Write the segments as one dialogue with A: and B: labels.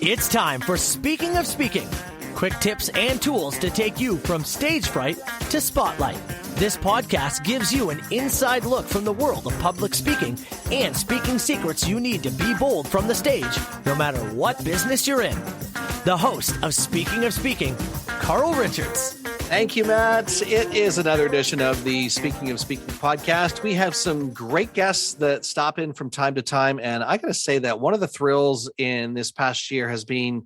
A: It's time for Speaking of Speaking. Quick tips and tools to take you from stage fright to spotlight. This podcast gives you an inside look from the world of public speaking and speaking secrets you need to be bold from the stage, no matter what business you're in. The host of Speaking Carl Richards.
B: Thank you, Matt. It is another edition of the Speaking of Speaking podcast. We have some great guests that stop in from time to time. And I got to say that one of the thrills in this past year has been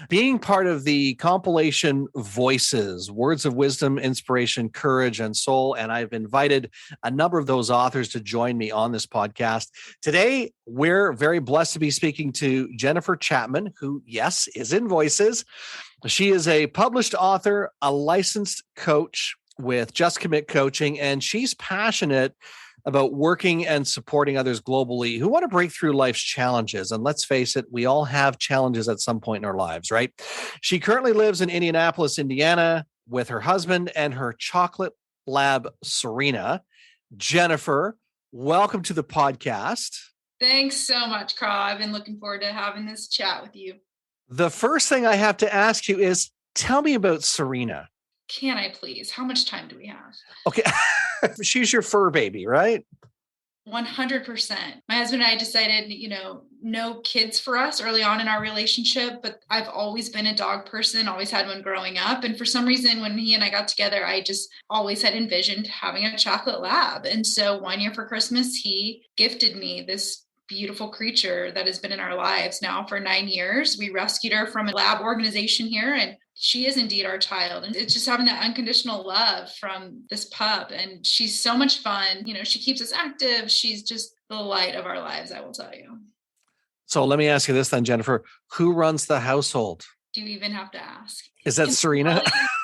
B: being part of the compilation Voices, Words of Wisdom, Inspiration, Courage, and Soul. And I've invited a number of those authors to join me on this podcast. Today, we're very blessed to be speaking to Jennifer Chapman, who, yes, is in Voices. She is a published author, a licensed coach with Just Commit Coaching, and she's passionate about working and supporting others globally who want to break through life's challenges. And let's face it, we all have challenges at some point in our lives, right? She currently lives in Indianapolis, Indiana, with her husband and her chocolate lab, Serena. Jennifer, welcome to the podcast.
C: Thanks so much, Carl. I've been looking forward to having this chat with you.
B: The first thing I have to ask you is, tell me about Serena.
C: Can I please? How much time do we have?
B: Okay. She's your fur baby, right?
C: 100%. My husband and I decided, no kids for us early on in our relationship, but I've always been a dog person, always had one growing up. And for some reason, when he and I got together, I just always had envisioned having a chocolate lab. And so one year for Christmas, he gifted me this beautiful creature that has been in our lives now for 9 years. We rescued her from a lab organization here, and she is indeed our child. And it's just having that unconditional love from this pup. And she's so much fun. She keeps us active. She's just the light of our lives, I will tell you.
B: So let me ask you this then, Jennifer. Who runs the household?
C: Do you even have to ask?
B: Is that Serena?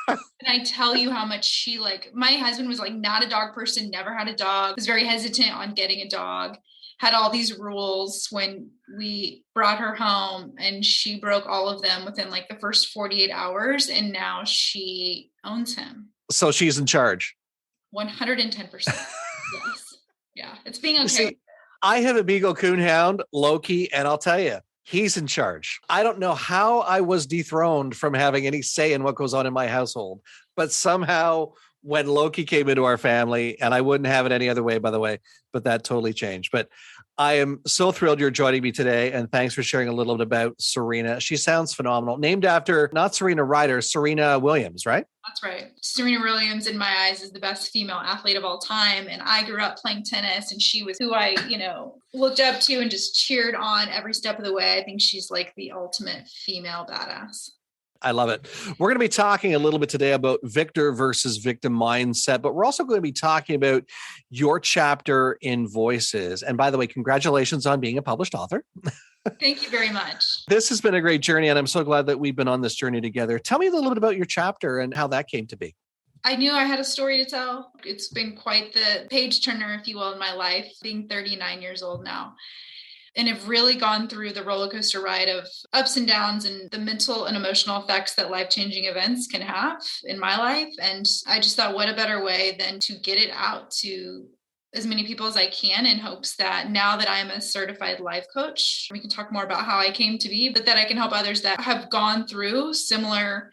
C: Can I tell you how much she my husband was not a dog person, never had a dog, was very hesitant on getting a dog. Had all these rules when we brought her home, and she broke all of them within the first 48 hours. And now she owns him.
B: So she's in charge.
C: 110%. Yes. Yeah. It's being okay.
B: See, I have a Beagle Coonhound, Loki, and I'll tell you, he's in charge. I don't know how I was dethroned from having any say in what goes on in my household, but somehow when Loki came into our family, and I wouldn't have it any other way, by the way, but that totally changed. But I am so thrilled you're joining me today, and thanks for sharing a little bit about Serena. She sounds phenomenal. Named after not Serena Ryder, Serena Williams, right?
C: That's right. Serena Williams, in my eyes, is the best female athlete of all time. And I grew up playing tennis, and she was who I, looked up to and just cheered on every step of the way. I think she's the ultimate female badass.
B: I love it. We're going to be talking a little bit today about victor versus victim mindset, but we're also going to be talking about your chapter in Voices. And by the way, congratulations on being a published author.
C: Thank you very much.
B: This has been a great journey, and I'm so glad that we've been on this journey together. Tell me a little bit about your chapter and how that came to be.
C: I knew I had a story to tell. It's been quite the page turner, if you will, in my life, being 39 years old now. And have really gone through the roller coaster ride of ups and downs and the mental and emotional effects that life-changing events can have in my life. And I just thought, what a better way than to get it out to as many people as I can, in hopes that now that I'm a certified life coach, we can talk more about how I came to be, but that I can help others that have gone through similar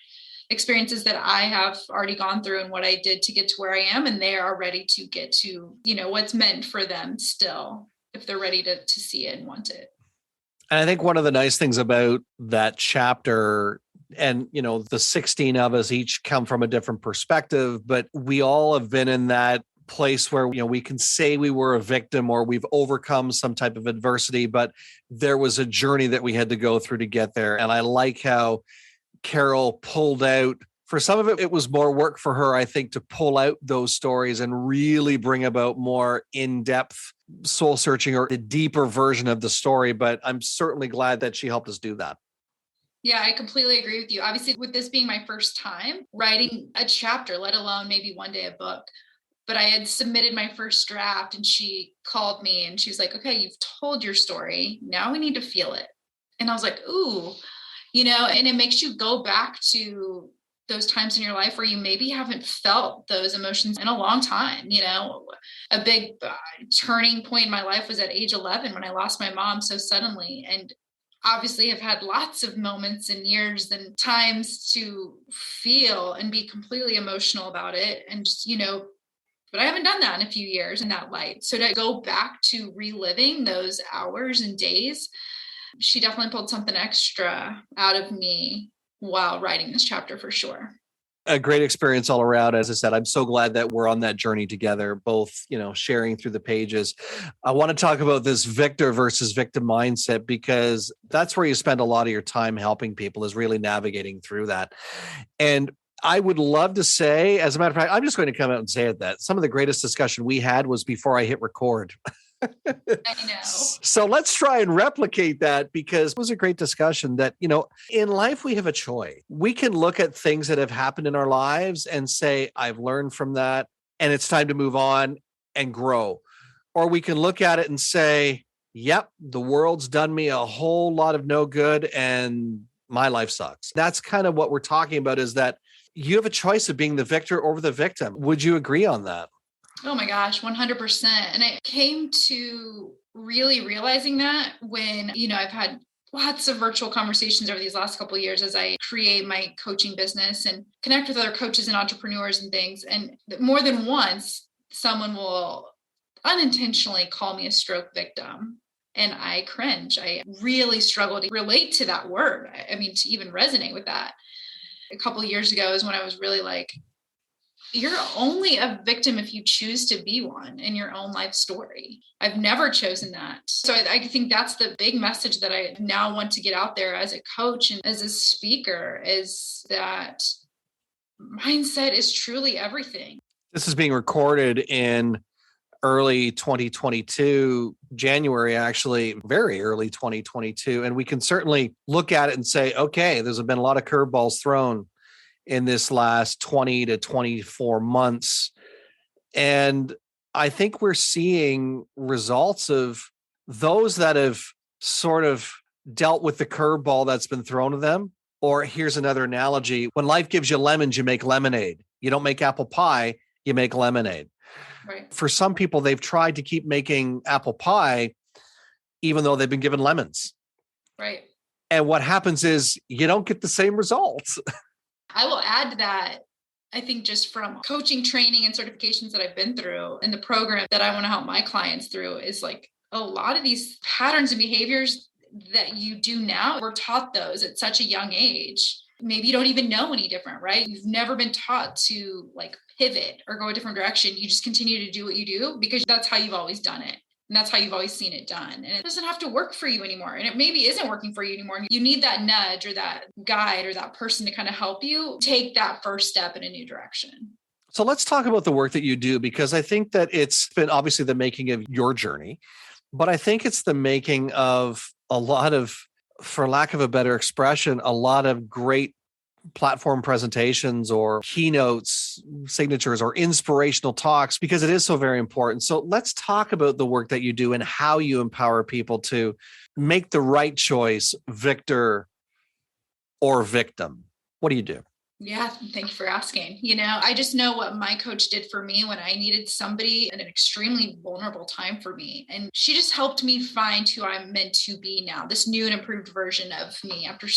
C: experiences that I have already gone through and what I did to get to where I am. And they are ready to get to, what's meant for them still, if they're ready to see it and want it.
B: And I think one of the nice things about that chapter, and, the 16 of us each come from a different perspective, but we all have been in that place where, we can say we were a victim or we've overcome some type of adversity, but there was a journey that we had to go through to get there. And I like how Carol pulled out, for some of it, it was more work for her, I think, to pull out those stories and really bring about more in-depth soul searching or a deeper version of the story. But I'm certainly glad that she helped us do that.
C: Yeah, I completely agree with you. Obviously, with this being my first time writing a chapter, let alone maybe one day a book, but I had submitted my first draft, and she called me and she was like, okay, you've told your story. Now we need to feel it. And I was like, ooh, and it makes you go back to those times in your life where you maybe haven't felt those emotions in a long time. A big turning point in my life was at age 11 when I lost my mom so suddenly. And obviously have had lots of moments and years and times to feel and be completely emotional about it. And just, but I haven't done that in a few years in that light. So to go back to reliving those hours and days, she definitely pulled something extra out of me while writing this chapter for sure.
B: A great experience all around. As I said, I'm so glad that we're on that journey together, both, sharing through the pages. I want to talk about this victor versus victim mindset, because that's where you spend a lot of your time helping people, is really navigating through that. And I would love to say, as a matter of fact, I'm just going to come out and say it, that some of the greatest discussion we had was before I hit record.
C: I know.
B: So let's try and replicate that, because it was a great discussion that, in life, we have a choice. We can look at things that have happened in our lives and say, I've learned from that and it's time to move on and grow. Or we can look at it and say, yep, the world's done me a whole lot of no good and my life sucks. That's kind of what we're talking about, is that you have a choice of being the victor over the victim. Would you agree on that?
C: Oh my gosh, 100%. And I came to really realizing that when, I've had lots of virtual conversations over these last couple of years as I create my coaching business and connect with other coaches and entrepreneurs and things. And more than once, someone will unintentionally call me a stroke victim. And I cringe. I really struggle to relate to that word. I mean, to even resonate with that. A couple of years ago is when I was really like, you're only a victim if you choose to be one in your own life story. I've never chosen that. So I think that's the big message that I now want to get out there as a coach and as a speaker, is that mindset is truly everything.
B: This is being recorded in early 2022, January, actually, very early 2022. And we can certainly look at it and say, okay, there's been a lot of curveballs thrown in this last 20 to 24 months. And I think we're seeing results of those that have sort of dealt with the curveball that's been thrown to them. Or here's another analogy. When life gives you lemons, you make lemonade. You don't make apple pie, you make lemonade.
C: Right.
B: For some people, they've tried to keep making apple pie, even though they've been given lemons.
C: Right.
B: And what happens is you don't get the same results.
C: I will add to that. I think just from coaching, training, and certifications that I've been through, and the program that I want to help my clients through, is like a lot of these patterns and behaviors that you do now, we're taught those at such a young age. Maybe you don't even know any different, right? You've never been taught to like pivot or go a different direction. You just continue to do what you do because that's how you've always done it. And that's how you've always seen it done. And it doesn't have to work for you anymore. And it maybe isn't working for you anymore. You need that nudge or that guide or that person to kind of help you take that first step in a new direction.
B: So let's talk about the work that you do, because I think that it's been obviously the making of your journey, but I think it's the making of a lot of, for lack of a better expression, a lot of great platform presentations or keynotes, signatures, or inspirational talks, because it is so very important. So let's talk about the work that you do and how you empower people to make the right choice, victor or victim. What do you do?
C: Yeah, thank you for asking. I just know what my coach did for me when I needed somebody in an extremely vulnerable time for me. And she just helped me find who I'm meant to be now, this new and improved version of me after,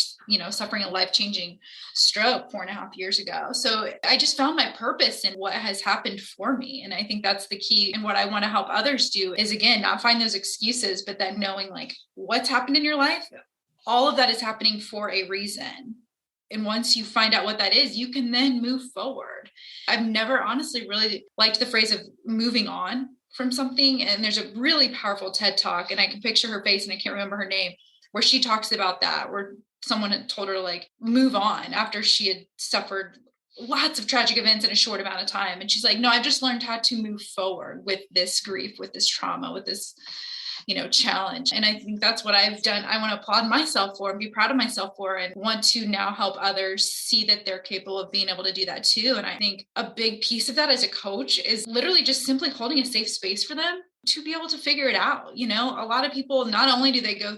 C: suffering a life-changing stroke 4.5 years ago. So I just found my purpose in what has happened for me. And I think that's the key. And what I want to help others do is, again, not find those excuses, but then knowing like what's happened in your life, all of that is happening for a reason. And once you find out what that is, you can then move forward. I've never honestly really liked the phrase of moving on from something. And there's a really powerful TED Talk, and I can picture her face and I can't remember her name, where she talks about that, where someone had told her to like move on after she had suffered lots of tragic events in a short amount of time. And she's like, no, I've just learned how to move forward with this grief, with this trauma, with this challenge. And I think that's what I've done. I want to applaud myself for and be proud of myself for, and want to now help others see that they're capable of being able to do that too. And I think a big piece of that as a coach is literally just simply holding a safe space for them to be able to figure it out. A lot of people, not only do they go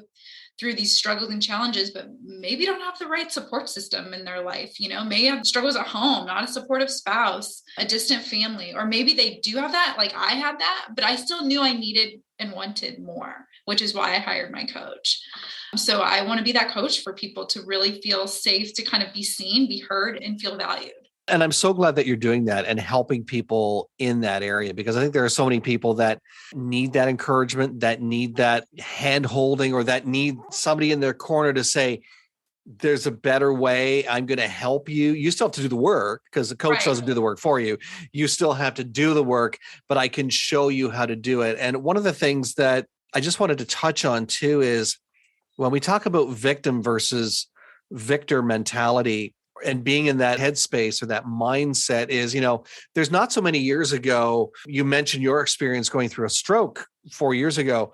C: through these struggles and challenges, but maybe don't have the right support system in their life, may have struggles at home, not a supportive spouse, a distant family, or maybe they do have that, like I had that, but I still knew I needed and wanted more. which is why I hired my coach. So I want to be that coach for people to really feel safe, to kind of be seen, be heard, and feel valued.
B: And I'm so glad that you're doing that and helping people in that area, because I think there are so many people that need that encouragement, that need that hand holding, or that need somebody in their corner to say, there's a better way. I'm going to help you. You still have to do the work, because the coach doesn't do the work for you. You still have to do the work, but I can show you how to do it. And one of the things that I just wanted to touch on too is when we talk about victim versus victor mentality, and being in that headspace or that mindset is, there's not so many years ago, you mentioned your experience going through a stroke 4 years ago.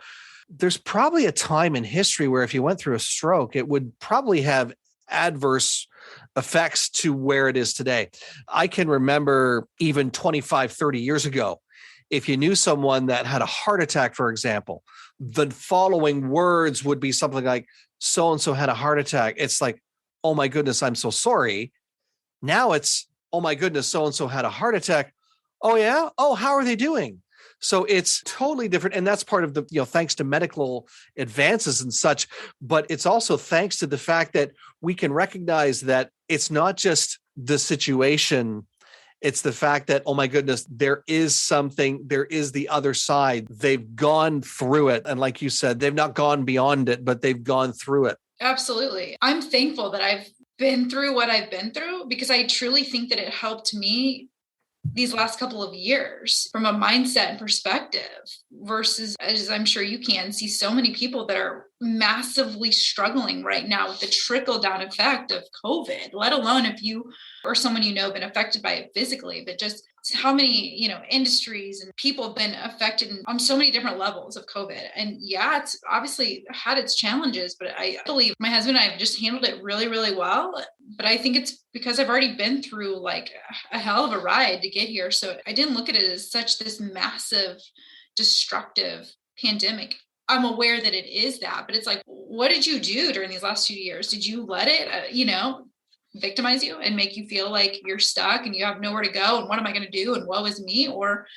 B: There's probably a time in history where if you went through a stroke, it would probably have adverse effects to where it is today. I can remember even 25, 30 years ago, if you knew someone that had a heart attack, for example, the following words would be something like, so-and-so had a heart attack. It's like, oh my goodness, I'm so sorry. Now it's, oh my goodness, so-and-so had a heart attack. Oh yeah? Oh, how are they doing? So it's totally different. And that's part of the, thanks to medical advances and such, but it's also thanks to the fact that we can recognize that it's not just the situation. It's the fact that, oh my goodness, there is something, there is the other side. They've gone through it. And like you said, they've not gone beyond it, but they've gone through it.
C: Absolutely. I'm thankful that I've been through what I've been through, because I truly think that it helped me these last couple of years from a mindset and perspective, versus, as I'm sure you can see, so many people that are massively struggling right now with the trickle down effect of COVID, let alone if you or someone been affected by it physically, but just how many, industries and people have been affected on so many different levels of COVID. And yeah, it's obviously had its challenges, but I believe my husband and I have just handled it really, really well. But I think it's because I've already been through like a hell of a ride to get here. So I didn't look at it as such this massive, destructive pandemic. I'm aware that it is that, but it's like, what did you do during these last 2 years? Did you let it, victimize you and make you feel like you're stuck and you have nowhere to go and what am I going to do and woe is me? Or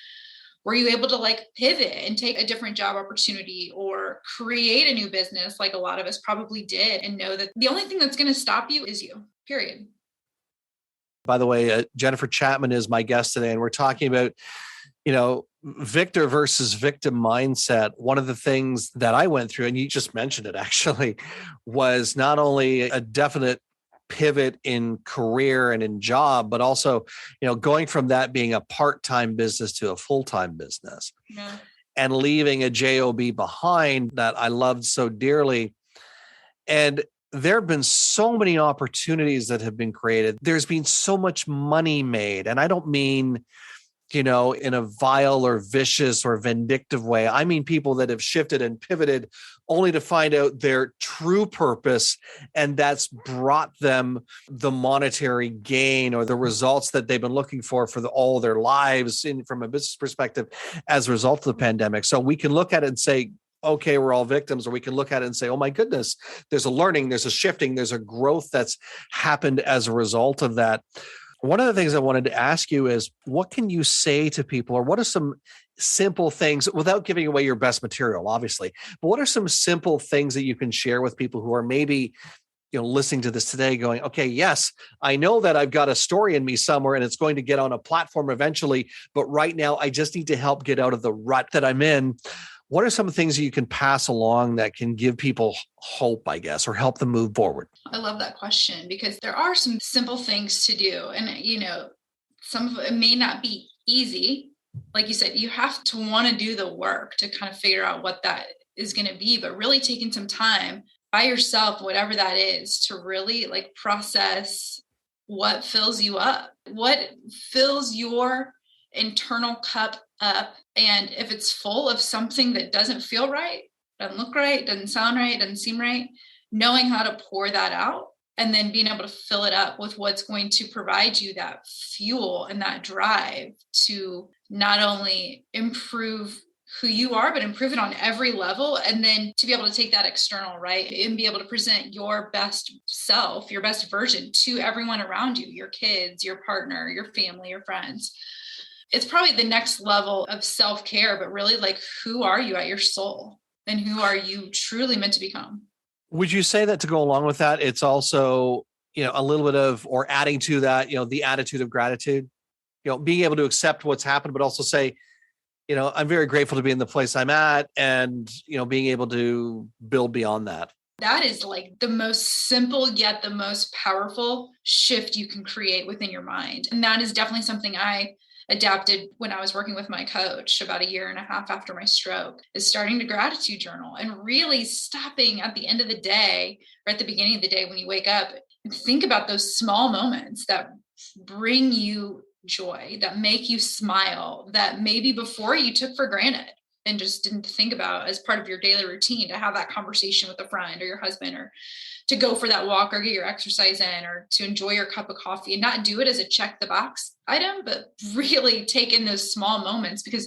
C: were you able to like pivot and take a different job opportunity or create a new business like a lot of us probably did, and know that the only thing that's going to stop you is you, period.
B: By the way, Jennifer Chapman is my guest today, and we're talking about, victor versus victim mindset. One of the things that I went through, and you just mentioned it actually, was not only a definite pivot in career and in job, but also, going from that being a part-time business to a full-time business, and leaving a job behind that I loved so dearly. And there have been so many opportunities that have been created. There's been so much money made. And I don't mean, in a vile or vicious or vindictive way. I mean, people that have shifted and pivoted only to find out their true purpose. And that's brought them the monetary gain or the results that they've been looking for all their lives from a business perspective as a result of the pandemic. So we can look at it and say, okay, we're all victims, or we can look at it and say, oh my goodness, there's a learning, there's a shifting, there's a growth that's happened as a result of that. One of the things I wanted to ask you is, what can you say to people, or what are some simple things, without giving away your best material, obviously, but what are some simple things that you can share with people who are maybe, listening to this today going, okay, yes, I know that I've got a story in me somewhere and it's going to get on a platform eventually, but right now I just need to help get out of the rut that I'm in. What are some things that you can pass along that can give people hope, I guess, or help them move forward?
C: I love that question, because there are some simple things to do. And, some of it may not be easy. Like you said, you have to want to do the work to kind of figure out what that is going to be, but really taking some time by yourself, whatever that is, to really like process what fills you up, what fills your internal cup up. And if it's full of something that doesn't feel right, doesn't look right, doesn't sound right, doesn't seem right, knowing how to pour that out and then being able to fill it up with what's going to provide you that fuel and that drive to not only improve who you are, but improve it on every level. And then to be able to take that external, right, and be able to present your best self, your best version to everyone around you, your kids, your partner, your family, your friends. It's probably the next level of self-care, but really like, who are you at your soul? and who are you truly meant to become?
B: Would you say that to go along with that, it's also, a little bit of, or adding to that, the attitude of gratitude, being able to accept what's happened, but also say, I'm very grateful to be in the place I'm at, and, being able to build beyond that.
C: That is like the most simple yet the most powerful shift you can create within your mind. And that is definitely something I adapted when I was working with my coach about 1.5 years after my stroke, is starting to gratitude journal and really stopping at the end of the day or at the beginning of the day when you wake up and think about those small moments that bring you joy, that make you smile, that maybe before you took for granted and just didn't think about as part of your daily routine, to have that conversation with a friend or your husband, or to go for that walk or get your exercise in, or to enjoy your cup of coffee, and not do it as a check the box item, but really take in those small moments, because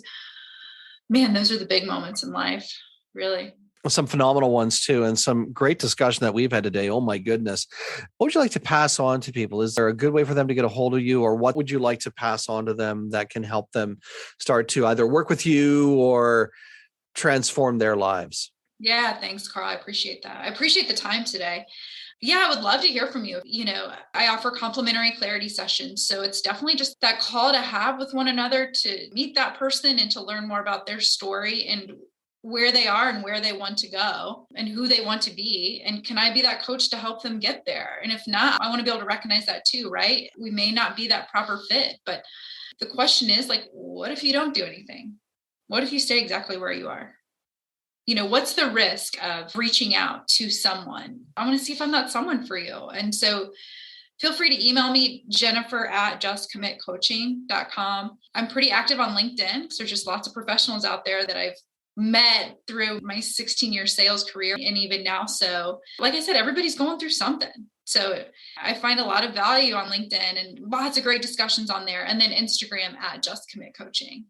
C: man, those are the big moments in life, really.
B: Some phenomenal ones too, and some great discussion that we've had today. Oh my goodness. What would you like to pass on to people? Is there a good way for them to get a hold of you, or what would you like to pass on to them that can help them start to either work with you or transform their lives?
C: Yeah, thanks, Carl. I appreciate that. I appreciate the time today. Yeah, I would love to hear from you. I offer complimentary clarity sessions. So it's definitely just that call to have with one another, to meet that person and to learn more about their story and where they are and where they want to go and who they want to be. And can I be that coach to help them get there? And if not, I want to be able to recognize that too, right? We may not be that proper fit, but the question is, like, what if you don't do anything? What if you stay exactly where you are? What's the risk of reaching out to someone? I want to see if I'm not someone for you. And so feel free to email me, Jennifer@justcommitcoaching.com. I'm pretty active on LinkedIn because there's just lots of professionals out there that I've met through my 16-year sales career and even now. So like I said, everybody's going through something. So I find a lot of value on LinkedIn and lots of great discussions on there. And then Instagram @JustCommitCoaching.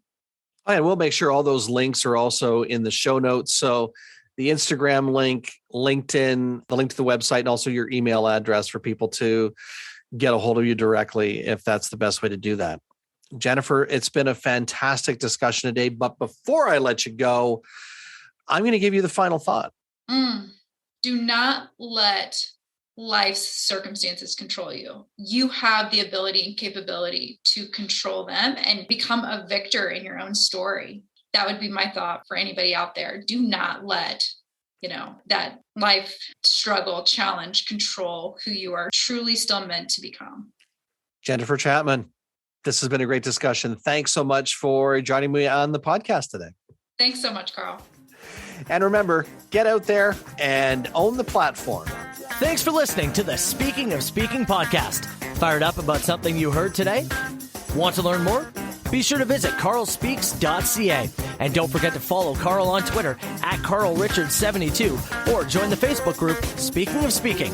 B: And we'll make sure all those links are also in the show notes. So the Instagram link, LinkedIn, the link to the website, and also your email address for people to get a hold of you directly, if that's the best way to do that. Jennifer, it's been a fantastic discussion today. But before I let you go, I'm going to give you the final thought.
C: Do not let life's circumstances control you. You have the ability and capability to control them and become a victor in your own story. That would be my thought for anybody out there. Do not let, that life struggle, challenge, control who you are truly still meant to become. Jennifer
B: Chapman, this has been a great discussion. Thanks so much for joining me on the podcast today.
C: Thanks so much, Carl.
B: And remember, get out there and own the platform.
A: Thanks for listening to the Speaking of Speaking podcast. Fired up about something you heard today? Want to learn more? Be sure to visit carlspeaks.ca. And don't forget to follow Carl on Twitter @CarlRichard72 or join the Facebook group Speaking of Speaking.